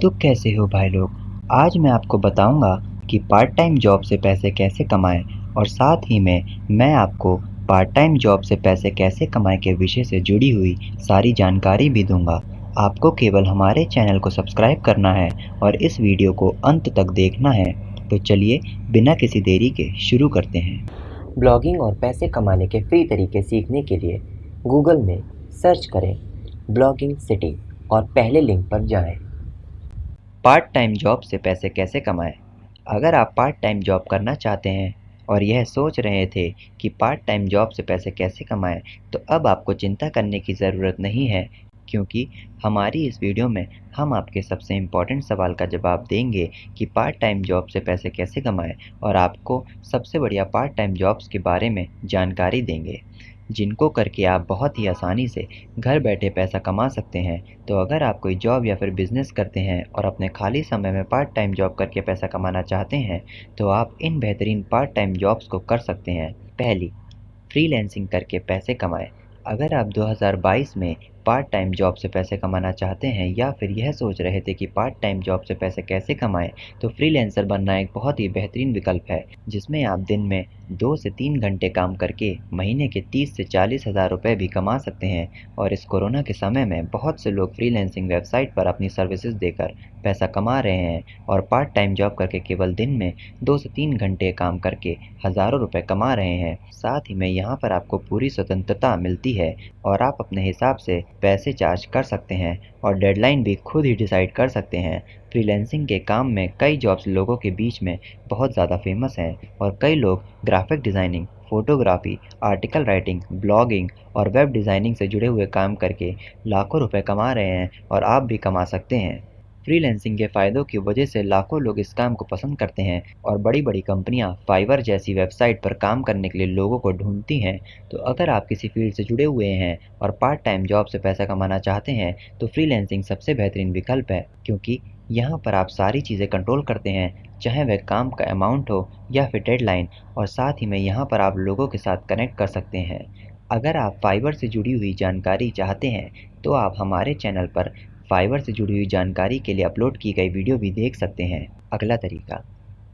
तो कैसे हो भाई लोग। आज मैं आपको बताऊंगा कि पार्ट टाइम जॉब से पैसे कैसे कमाएं और साथ ही में मैं आपको पार्ट टाइम जॉब से पैसे कैसे कमाएं के विषय से जुड़ी हुई सारी जानकारी भी दूंगा। आपको केवल हमारे चैनल को सब्सक्राइब करना है और इस वीडियो को अंत तक देखना है। तो चलिए बिना किसी देरी के शुरू करते हैं। ब्लॉगिंग और पैसे कमाने के फ्री तरीके सीखने के लिए गूगल में सर्च करें ब्लॉगिंग सिटी और पहले लिंक पर जाएं। पार्ट टाइम जॉब से पैसे कैसे कमाएं। अगर आप पार्ट टाइम जॉब करना चाहते हैं और यह सोच रहे थे कि पार्ट टाइम जॉब से पैसे कैसे कमाएं, तो अब आपको चिंता करने की ज़रूरत नहीं है, क्योंकि हमारी इस वीडियो में हम आपके सबसे इम्पोर्टेंट सवाल का जवाब देंगे कि पार्ट टाइम जॉब से पैसे कैसे कमाएं और आपको सबसे बढ़िया पार्ट टाइम जॉब्स के बारे में जानकारी देंगे, जिनको करके आप बहुत ही आसानी से घर बैठे पैसा कमा सकते हैं। तो अगर आप कोई जॉब या फिर बिज़नेस करते हैं और अपने खाली समय में पार्ट टाइम जॉब करके पैसा कमाना चाहते हैं, तो आप इन बेहतरीन पार्ट टाइम जॉब्स को कर सकते हैं। पहली, फ्रीलांसिंग करके पैसे कमाएं। अगर आप 2022 में पार्ट टाइम जॉब से पैसे कमाना चाहते हैं या फिर यह सोच रहे थे कि पार्ट टाइम जॉब से पैसे कैसे कमाएं, तो फ्रीलांसर बनना एक बहुत ही बेहतरीन विकल्प है, जिसमें आप दिन में 2 से 3 घंटे काम करके महीने के 30 से 40 हज़ार रुपये भी कमा सकते हैं। और इस कोरोना के समय में बहुत से लोग फ्रीलांसिंग वेबसाइट पर अपनी सर्विसेज देकर पैसा कमा रहे हैं और पार्ट टाइम जॉब करके केवल दिन में 2 से 3 घंटे काम करके हज़ारों रुपए कमा रहे हैं। साथ ही में यहाँ पर आपको पूरी स्वतंत्रता मिलती है और आप अपने हिसाब से पैसे चार्ज कर सकते हैं और डेडलाइन भी खुद ही डिसाइड कर सकते हैं। फ्रीलांसिंग के काम में कई जॉब्स लोगों के बीच में बहुत ज़्यादा फेमस हैं और कई लोग graphic designing, photography, article writing, blogging और वेब डिज़ाइनिंग से जुड़े हुए काम करके लाखों रुपए कमा रहे हैं और आप भी कमा सकते हैं। फ्रीलांसिंग के फ़ायदों की वजह से लाखों लोग इस काम को पसंद करते हैं और बड़ी-बड़ी कंपनियां फाइवर जैसी वेबसाइट पर काम करने के लिए लोगों को ढूंढती हैं। तो अगर आप किसी फील्ड से जुड़े हुए हैं और पार्ट टाइम जॉब से पैसा कमाना चाहते हैं, तो फ्रीलांसिंग सबसे बेहतरीन विकल्प है, क्योंकि यहाँ पर आप सारी चीज़ें कंट्रोल करते हैं, चाहे वह काम का अमाउंट हो या फिर डेडलाइन। और साथ ही में यहाँ पर आप लोगों के साथ कनेक्ट कर सकते हैं। अगर आप फाइवर से जुड़ी हुई जानकारी चाहते हैं, तो आप हमारे चैनल पर फाइवर से जुड़ी हुई जानकारी के लिए अपलोड की गई वीडियो भी देख सकते हैं। अगला तरीका,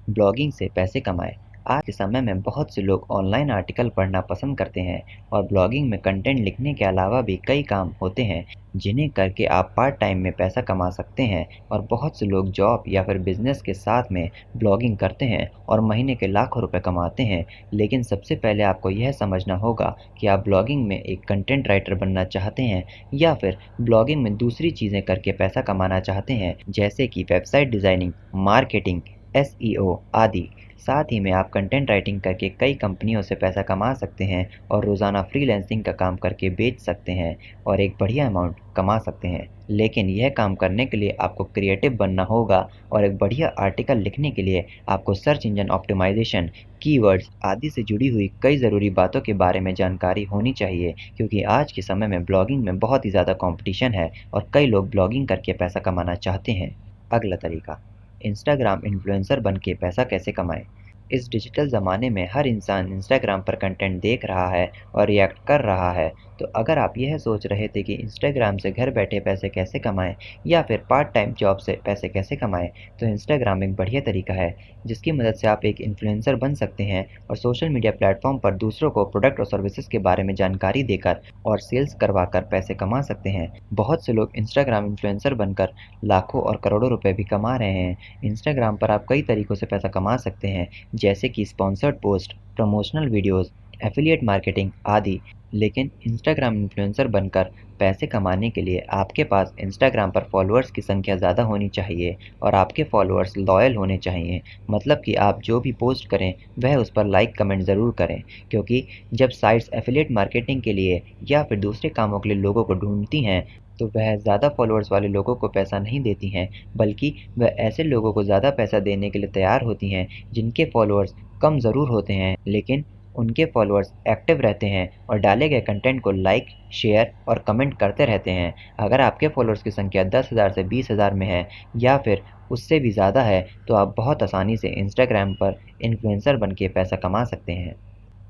ब्लॉगिंग से पैसे कमाएं। आज के समय में बहुत से लोग ऑनलाइन आर्टिकल पढ़ना पसंद करते हैं और ब्लॉगिंग में कंटेंट लिखने के अलावा भी कई काम होते हैं, जिन्हें करके आप पार्ट टाइम में पैसा कमा सकते हैं। और बहुत से लोग जॉब या फिर बिजनेस के साथ में ब्लॉगिंग करते हैं और महीने के लाखों रुपए कमाते हैं। लेकिन सबसे पहले आपको यह समझना होगा कि आप ब्लॉगिंग में एक कंटेंट राइटर बनना चाहते हैं या फिर ब्लॉगिंग में दूसरी चीज़ें करके पैसा कमाना चाहते हैं, जैसे कि वेबसाइट डिज़ाइनिंग, मार्केटिंग, एसईओ आदि। साथ ही में आप कंटेंट राइटिंग करके कई कंपनियों से पैसा कमा सकते हैं और रोज़ाना फ्रीलांसिंग का काम करके बेच सकते हैं और एक बढ़िया अमाउंट कमा सकते हैं। लेकिन यह काम करने के लिए आपको क्रिएटिव बनना होगा और एक बढ़िया आर्टिकल लिखने के लिए आपको सर्च इंजन ऑप्टिमाइजेशन, कीवर्ड्स आदि से जुड़ी हुई कई ज़रूरी बातों के बारे में जानकारी होनी चाहिए, क्योंकि आज के समय में ब्लॉगिंग में बहुत ही ज़्यादा कंपटीशन है और कई लोग ब्लॉगिंग करके पैसा कमाना चाहते हैं। अगला तरीका, इंस्टाग्राम इन्फ्लुएंसर बन के पैसा कैसे कमाएं। इस डिजिटल ज़माने में हर इंसान इंस्टाग्राम पर कंटेंट देख रहा है और रिएक्ट कर रहा है। तो अगर आप यह सोच रहे थे कि इंस्टाग्राम से घर बैठे पैसे कैसे कमाएं या फिर पार्ट टाइम जॉब से पैसे कैसे कमाएं, तो इंस्टाग्राम एक बढ़िया तरीका है, जिसकी मदद से आप एक इन्फ्लुएंसर बन सकते हैं और सोशल मीडिया प्लेटफॉर्म पर दूसरों को प्रोडक्ट और सर्विसेज के बारे में जानकारी देकर और सेल्स करवा कर पैसे कमा सकते हैं। बहुत से लोग इंस्टाग्राम इन्फ्लुएंसर बनकर लाखों और करोड़ों रुपए भी कमा रहे हैं। इंस्टाग्राम पर आप कई तरीकों से पैसा कमा सकते हैं, जैसे कि sponsored post, promotional videos, affiliate marketing आदि। लेकिन इंस्टाग्राम इन्फ्लुएंसर बनकर पैसे कमाने के लिए आपके पास इंस्टाग्राम पर फॉलोअर्स की संख्या ज़्यादा होनी चाहिए और आपके फॉलोअर्स लॉयल होने चाहिए। मतलब कि आप जो भी पोस्ट करें वह उस पर लाइक कमेंट ज़रूर करें, क्योंकि जब साइट्स एफिलिएट मार्केटिंग के लिए या फिर दूसरे कामों के लिए लोगों को ढूंढती हैं, तो वह ज़्यादा फॉलोअर्स वाले लोगों को पैसा नहीं देती हैं, बल्कि वह ऐसे लोगों को ज़्यादा पैसा देने के लिए तैयार होती हैं जिनके फॉलोअर्स कम ज़रूर होते हैं, लेकिन उनके फॉलोअर्स एक्टिव रहते हैं और डाले गए कंटेंट को लाइक, शेयर और कमेंट करते रहते हैं। अगर आपके फॉलोअर्स की संख्या 10,000 से 20,000 में है या फिर उससे भी ज़्यादा है, तो आप बहुत आसानी से इंस्टाग्राम पर इन्फ्लुएंसर बन के पैसा कमा सकते हैं।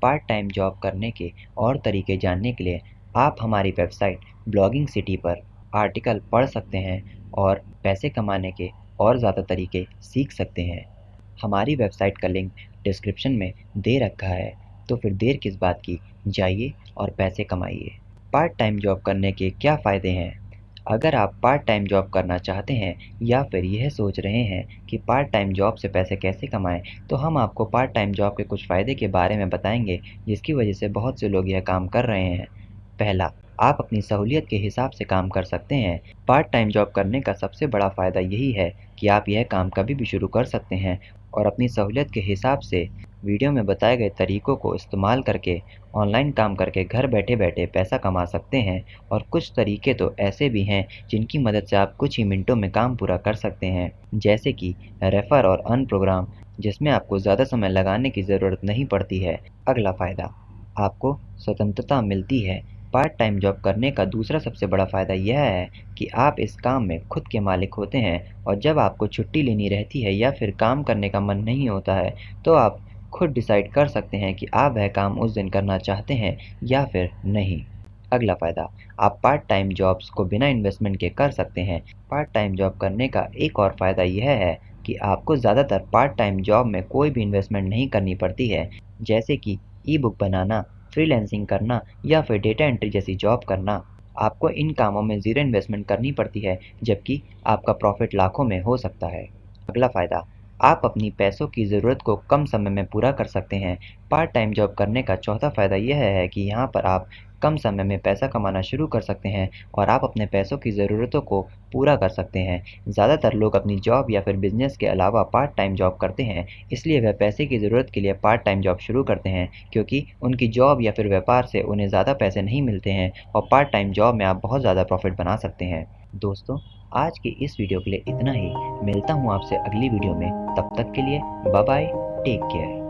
पार्ट टाइम जॉब करने के और तरीके जानने के लिए आप हमारी वेबसाइट ब्लॉगिंग सिटी पर आर्टिकल पढ़ सकते हैं और पैसे कमाने के और ज़्यादा तरीके सीख सकते हैं। हमारी वेबसाइट का लिंक डिस्क्रिप्शन में दे रखा है, तो फिर देर किस बात की, जाइए और पैसे कमाइए। पार्ट टाइम जॉब करने के क्या फ़ायदे हैं? अगर आप पार्ट टाइम जॉब करना चाहते हैं या फिर यह सोच रहे हैं कि पार्ट टाइम जॉब से पैसे कैसे कमाएं, तो हम आपको पार्ट टाइम जॉब के कुछ फ़ायदे के बारे में बताएंगे, जिसकी वजह से बहुत से लोग यह काम कर रहे हैं। पहला, आप अपनी सहूलियत के हिसाब से काम कर सकते हैं। पार्ट टाइम जॉब करने का सबसे बड़ा फ़ायदा यही है कि आप यह काम कभी भी शुरू कर सकते हैं और अपनी सहूलियत के हिसाब से वीडियो में बताए गए तरीकों को इस्तेमाल करके ऑनलाइन काम करके घर बैठे-बैठे पैसा कमा सकते हैं। और कुछ तरीके तो ऐसे भी हैं जिनकी मदद से आप कुछ ही मिनटों में काम पूरा कर सकते हैं, जैसे कि रेफर और अर्न प्रोग्राम, जिसमें आपको ज़्यादा समय लगाने की ज़रूरत नहीं पड़ती है। अगला फ़ायदा, आपको स्वतंत्रता मिलती है। पार्ट टाइम जॉब करने का दूसरा सबसे बड़ा फ़ायदा यह है कि आप इस काम में खुद के मालिक होते हैं और जब आपको छुट्टी लेनी रहती है या फिर काम करने का मन नहीं होता है, तो आप खुद डिसाइड कर सकते हैं कि आप वह काम उस दिन करना चाहते हैं या फिर नहीं। अगला फ़ायदा, आप पार्ट टाइम जॉब्स को बिना इन्वेस्टमेंट के कर सकते हैं। पार्ट टाइम जॉब करने का एक और फ़ायदा यह है कि आपको ज़्यादातर पार्ट टाइम जॉब में कोई भी इन्वेस्टमेंट नहीं करनी पड़ती है, जैसे कि ई-बुक बनाना, फ्रीलांसिंग करना या फिर डेटा एंट्री जैसी जॉब करना। आपको इन कामों में ज़ीरो इन्वेस्टमेंट करनी पड़ती है, जबकि आपका प्रॉफ़िट लाखों में हो सकता है। अगला फ़ायदा, आप अपनी पैसों की ज़रूरत को कम समय में पूरा कर सकते हैं। पार्ट टाइम जॉब करने का चौथा फ़ायदा यह है कि यहाँ पर आप कम समय में पैसा कमाना शुरू कर सकते हैं और आप अपने पैसों की ज़रूरतों को पूरा कर सकते हैं। ज़्यादातर लोग अपनी जॉब या फिर बिज़नेस के अलावा पार्ट टाइम जॉब करते हैं, इसलिए वह पैसे की ज़रूरत के लिए पार्ट टाइम जॉब शुरू करते हैं, क्योंकि उनकी जॉब या फिर व्यापार से उन्हें ज़्यादा पैसे नहीं मिलते हैं और पार्ट टाइम जॉब में आप बहुत ज़्यादा प्रॉफ़िट बना सकते हैं। दोस्तों, आज की इस वीडियो के लिए इतना ही। मिलता हूँ आपसे अगली वीडियो में, तब तक के लिए बाय बाय, टेक केयर।